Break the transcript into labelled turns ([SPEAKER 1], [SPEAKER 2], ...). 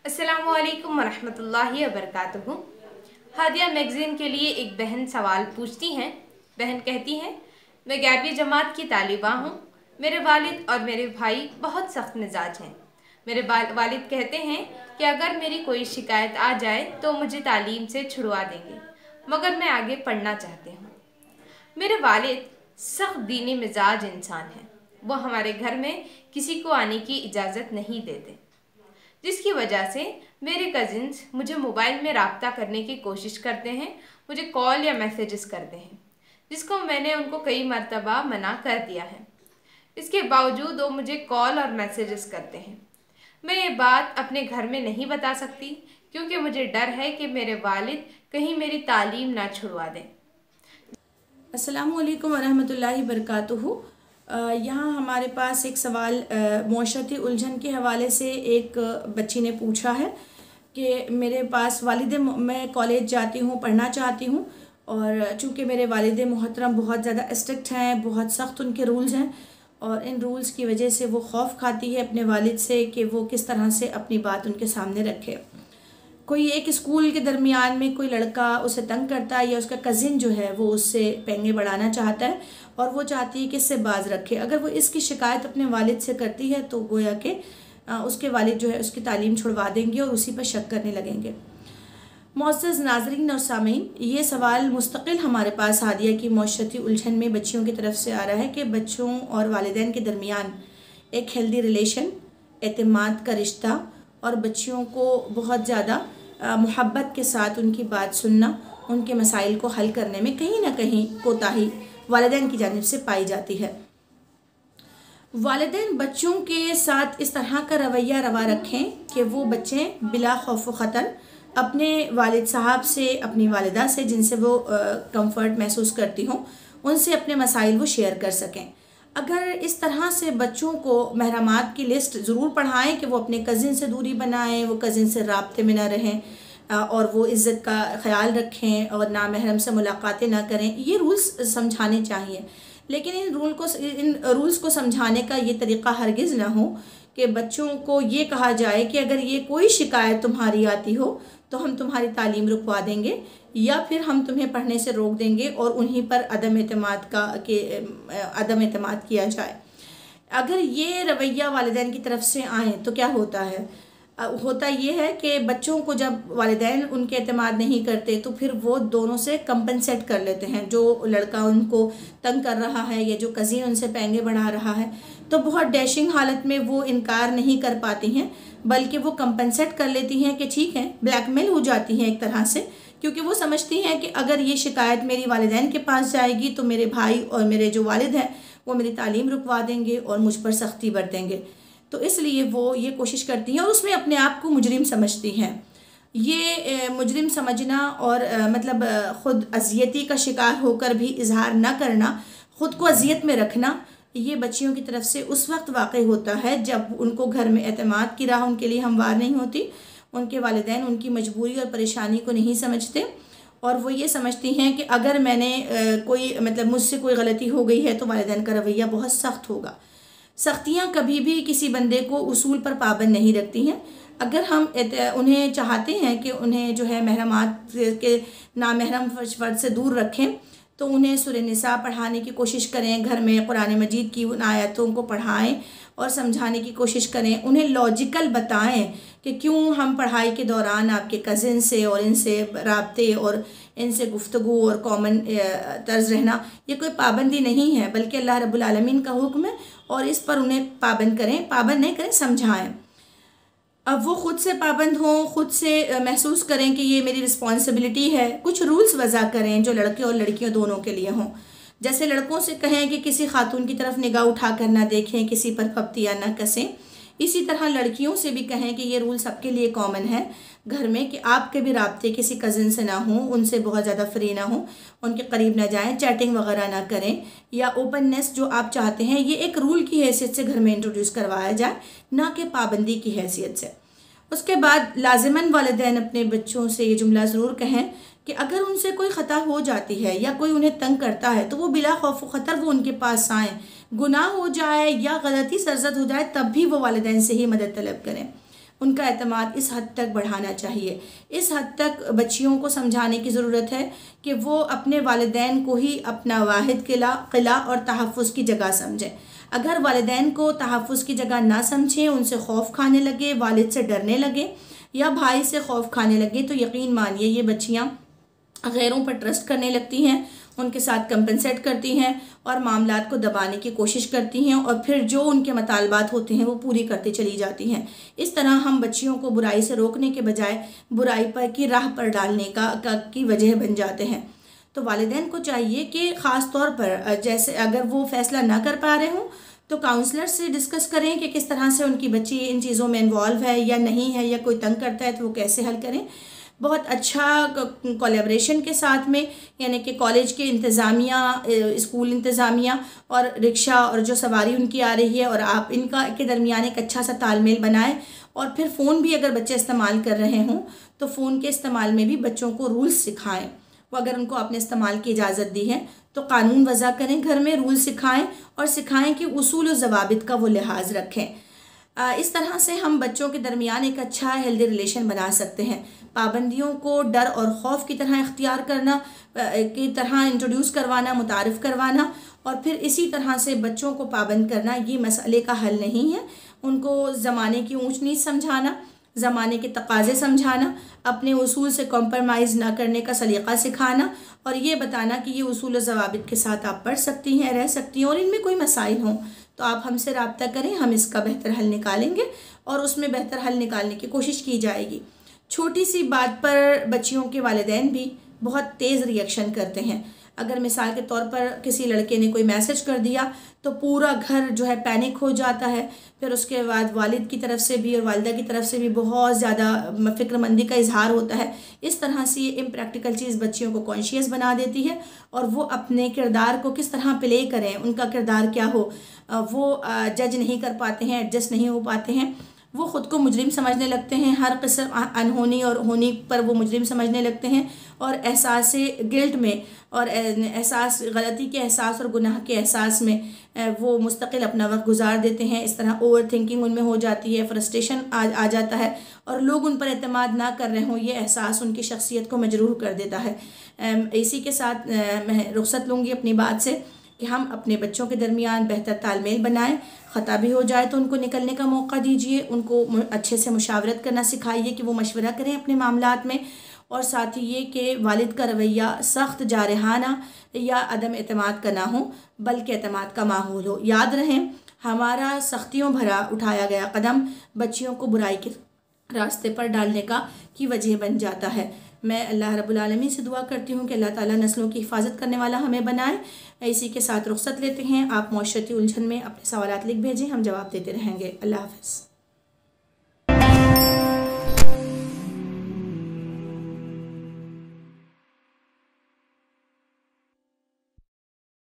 [SPEAKER 1] अस्सलामुअलैकुम वरहमतुल्लाहि वबरकातुहू। हादिया मैगज़ीन के लिए एक बहन सवाल पूछती हैं। बहन कहती हैं, मैं 11वीं जमात की तालिबा हूँ। मेरे वालिद और मेरे भाई बहुत सख्त मिजाज हैं। मेरे वालिद कहते हैं कि अगर मेरी कोई शिकायत आ जाए तो मुझे तालीम से छुड़वा देंगे, मगर मैं आगे पढ़ना चाहती हूँ। मेरे वालिद सख्त दीनी मिजाज इंसान हैं। वो हमारे घर में किसी को आने की इजाज़त नहीं देते, जिसकी वजह से मेरे कजिन्स मुझे मोबाइल में राब्ता करने की कोशिश करते हैं, मुझे कॉल या मैसेजेस करते हैं, जिसको मैंने उनको कई मर्तबा मना कर दिया है। इसके बावजूद वो मुझे कॉल और मैसेजेस करते हैं। मैं ये बात अपने घर में नहीं बता सकती, क्योंकि मुझे डर है कि मेरे वालिद कहीं मेरी तालीम ना छुड़वा दें।
[SPEAKER 2] अस्सलामुअलैकुम वरहमतुल्लाहि वबरकातुहू। यहाँ हमारे पास एक सवाल मुआशरती उलझन के हवाले से एक बच्ची ने पूछा है कि मेरे पास मैं कॉलेज जाती हूँ, पढ़ना चाहती हूँ, और चूँकि मेरे वालिद मोहतरम बहुत ज़्यादा स्ट्रिक्ट हैं, बहुत सख्त उनके रूल्स हैं, और इन रूल्स की वजह से वो खौफ खाती है अपने वालिद से कि वो किस तरह से अपनी बात उनके सामने रखे। कोई एक स्कूल के दरमियान में कोई लड़का उसे तंग करता है, या उसका कज़िन जो है वो उससे पेंगे बढ़ाना चाहता है और वो चाहती है कि इससे बाज रखे। अगर वो इसकी शिकायत अपने वालिद से करती है तो गोया कि उसके वालिद जो है उसकी तालीम छुड़वा देंगे और उसी पर शक करने लगेंगे। मुअज़्ज़ज़ नाज़रीन और सामीन, ये सवाल मुस्तकिल हमारे पास हादिया की मुआशरती उलझन में बच्चियों की तरफ से आ रहा है कि बच्चों और वालिदैन के दरमियान एक हेल्दी रिलेशन, एतमाद का रिश्ता और बच्चियों को बहुत ज़्यादा मोहब्बत के साथ उनकी बात सुनना, उनके मसाइल को हल करने में कहीं ना कहीं कोताही वालिदैन की जानिब से पाई जाती है। वालिदैन बच्चों के साथ इस तरह का रवैया रवा रखें कि वो बच्चे बिला खौफ व ख़तर अपने वालिद साहब से, अपनी वालिदा से, जिनसे वो कंफर्ट महसूस करती हों, उनसे अपने मसाइल वो शेयर कर सकें। अगर इस तरह से बच्चों को महरमात की लिस्ट ज़रूर पढ़ाएं कि वो अपने कज़िन से दूरी बनाएं, वो कज़िन से राब्ते में ना रहें, और वो इज़्ज़त का ख्याल रखें और ना महरम से मुलाकातें ना करें, ये रूल्स समझाने चाहिए। लेकिन इन रूल्स को समझाने का ये तरीक़ा हरगिज़ ना हो कि बच्चों को ये कहा जाए कि अगर ये कोई शिकायत तुम्हारी आती हो तो हम तुम्हारी तालीम रुकवा देंगे, या फिर हम तुम्हें पढ़ने से रोक देंगे और उन्हीं पर अदम एतमाद किया जाए। अगर ये रवैया वालिदैन की तरफ से आए तो क्या होता है? होता ये है कि बच्चों को जब वालिदैन उनके एतमाद नहीं करते तो फिर वो दोनों से कंपनसेट कर लेते हैं। जो लड़का उनको तंग कर रहा है या जो कज़िन उनसे पेंगे बढ़ा रहा है, तो बहुत डैशिंग हालत में वो इनकार नहीं कर पाती हैं, बल्कि वो कंपनसेट कर लेती हैं कि ठीक है, ब्लैकमेल हो जाती हैं एक तरह से, क्योंकि वो समझती हैं कि अगर ये शिकायत मेरी वालिदैन के पास जाएगी तो मेरे भाई और मेरे जो वालिद हैं वो मेरी तालीम रुकवा देंगे और मुझ पर सख्ती बरतेंगे। तो इसलिए वो ये कोशिश करती हैं और उसमें अपने आप को मुजरिम समझती हैं। ये मुजरिम समझना और मतलब ख़ुद अजियती का शिकार होकर भी इजहार ना करना, ख़ुद को अजियत में रखना, ये बच्चियों की तरफ से उस वक्त वाक़ई होता है जब उनको घर में एतमाद की राह उनके लिए हमवार नहीं होती, उनके वालिदैन उनकी मजबूरी और परेशानी को नहीं समझते, और वो ये समझती हैं कि अगर मैंने कोई मतलब मुझसे कोई गलती हो गई है तो वालिदैन का रवैया बहुत सख्त होगा। सख्तियाँ कभी भी किसी बंदे को उसूल पर पाबंद नहीं रखती हैं। अगर हम उन्हें चाहते हैं कि उन्हें जो है महरमात के नामहरम फ़र्द से दूर रखें, तो उन्हें सूरह निसा पढ़ाने की कोशिश करें, घर में कुरान मजीद की उन आयतों को पढ़ाएं और समझाने की कोशिश करें। उन्हें लॉजिकल बताएं कि क्यों हम पढ़ाई के दौरान आपके कज़िन से और इनसे राब्ते और इनसे गुफ्तगू और कॉमन तर्ज रहना ये कोई पाबंदी नहीं है, बल्कि अल्लाह रब्बुल आलमीन का हुक्म है, और इस पर उन्हें पाबंद नहीं करें, समझाएं। अब वो ख़ुद से पाबंद हों, ख़ुद से महसूस करें कि ये मेरी रिस्पॉन्सिबिलिटी है। कुछ रूल्स वज़ा करें जो लड़के और लड़कियों दोनों के लिए हों। जैसे लड़कों से कहें कि किसी खातून की तरफ निगाह उठा कर ना देखें, किसी पर फप्तियाँ ना कसें। इसी तरह लड़कियों से भी कहें कि ये रूल सबके लिए कॉमन है घर में, कि आपके भी राब्ते किसी कज़िन से ना हों, उनसे बहुत ज़्यादा फ्री ना हों, उनके करीब ना जाएं, चैटिंग वगैरह ना करें, या ओपननेस जो आप चाहते हैं ये एक रूल की हैसियत से घर में इंट्रोड्यूस करवाया जाए, ना कि पाबंदी की हैसियत से। उसके बाद लाजिमन वालिदैन अपने बच्चों से ये जुमला ज़रूर कहें कि अगर उनसे कोई ख़ता हो जाती है या कोई उन्हें तंग करता है तो वो बिला खौफ व ख़तर वो उनके पास आएँ। गुनाह हो जाए या गलती सरजद हो जाए तब भी वो वालिदैन से ही मदद तलब करें। उनका एतमाद इस हद तक बढ़ाना चाहिए। इस हद तक बच्चियों को समझाने की ज़रूरत है कि वो अपने वालिदैन को ही अपना वाहिद किला और तहफ़्फ़ुज़ की जगह समझें। अगर वालिदैन को तहफ़्फ़ुज़ की जगह ना समझें, उनसे खौफ खाने लगे, वालिद से डरने लगे या भाई से खौफ खाने लगे, तो यकीन मानिए ये बच्चियाँ गैरों पर ट्रस्ट करने लगती हैं, उनके साथ कंपनसेट करती हैं और मामलात को दबाने की कोशिश करती हैं और फिर जो उनके मतालबात होते हैं वो पूरी करती चली जाती हैं। इस तरह हम बच्चियों को बुराई से रोकने के बजाय बुराई पर की राह पर डालने की वजह बन जाते हैं। तो वालिदैन को चाहिए कि ख़ास तौर पर जैसे अगर वो फ़ैसला ना कर पा रहे हों तो काउंसलर से डिस्कस करें कि किस तरह से उनकी बच्ची इन चीज़ों में इन्वॉल्व है या नहीं है, या कोई तंग करता है तो वो कैसे हल करें। बहुत अच्छा कोलैबोरेशन के साथ में, यानी कि कॉलेज के इंतज़ामिया, स्कूल इंतज़ामिया और रिक्शा और जो सवारी उनकी आ रही है और आप इनका के दरमियान एक अच्छा सा तालमेल बनाएं। और फिर फ़ोन भी अगर बच्चे इस्तेमाल कर रहे हों तो फ़ोन के इस्तेमाल में भी बच्चों को रूल्स सिखाएं। वो अगर उनको आपने इस्तेमाल की इजाज़त दी है तो कानून वज़ा करें, घर में रूल सिखाएं और सिखाएं कि उसूल और ज़वाबित का वो लिहाज रखें। इस तरह से हम बच्चों के दरमियान एक अच्छा हेल्दी रिलेशन बना सकते हैं। पाबंदियों को डर और खौफ की तरह इख्तियार करना, की तरह इंट्रोड्यूस करवाना, मुतारिफ़ करवाना और फिर इसी तरह से बच्चों को पाबंद करना, ये मसले का हल नहीं है। उनको ज़माने की ऊंच नीच समझाना, ज़माने के तकाज़े समझाना, अपने उसूल से कॉम्प्रोमाइज़ ना करने का सलीक़ा सिखाना और ये बताना कि ये उसूल और ज़वाबित के साथ आप पढ़ सकती हैं, रह सकती हैं और इनमें कोई मसाइल हों तो आप हमसे रब्ता करें, हम इसका बेहतर हल निकालेंगे और उसमें बेहतर हल निकालने की कोशिश की जाएगी। छोटी सी बात पर बच्चियों के वालिदैन भी बहुत तेज़ रिएक्शन करते हैं। अगर मिसाल के तौर पर किसी लड़के ने कोई मैसेज कर दिया तो पूरा घर जो है पैनिक हो जाता है। फिर उसके बाद वालिद की तरफ से भी और वालिदा की तरफ से भी बहुत ज़्यादा फ़िक्रमंदी का इजहार होता है। इस तरह से ये इम्प्रैक्टिकल चीज़ बच्चियों को कॉन्शियस बना देती है और वो अपने किरदार को किस तरह प्ले करें, उनका किरदार क्या हो, वो जज नहीं कर पाते हैं, एडजस्ट नहीं हो पाते हैं। वो ख़ुद को मुजरिम समझने लगते हैं, हर किस्म अनहोनी और होनी पर वो मुजरिम समझने लगते हैं और एहसास गिल्ट में और एहसास गलती के एहसास और गुनाह के एहसास में वो मुस्तकिल अपना वक्त गुजार देते हैं। इस तरह ओवर थिंकिंग उनमें हो जाती है, फ्रस्ट्रेशन आ जाता है और लोग उन पर एतमाद ना कर रहे हों, ये एहसास उनकी शख्सियत को मजरूह कर देता है। इसी के साथ मैं रुख्सत लूँगी अपनी बात से कि हम अपने बच्चों के दरमियान बेहतर तालमेल बनाएं। ख़ता भी हो जाए तो उनको निकलने का मौका दीजिए, उनको अच्छे से मुशावरत करना सिखाइए कि वो मशवरा करें अपने मामलात में। और साथ ही ये कि वालिद का रवैया सख्त जारहाना या अदम एतमाद का ना हो बल्कि एतमाद का माहौल हो। याद रहें, हमारा सख्तियों भरा उठाया गया कदम बच्चियों को बुराई के रास्ते पर डालने की वजह बन जाता है। मैं अल्लाह रब्बुल आलमीन से दुआ करती हूँ कि अल्लाह ताला नस्लों की हिफाजत करने वाला हमें बनाए। इसी के साथ रुख्सत लेते हैं। आप मौशरती उलझन में अपने सवालात लिख भेजें, हम जवाब देते रहेंगे। अल्लाह हाफ़िज़।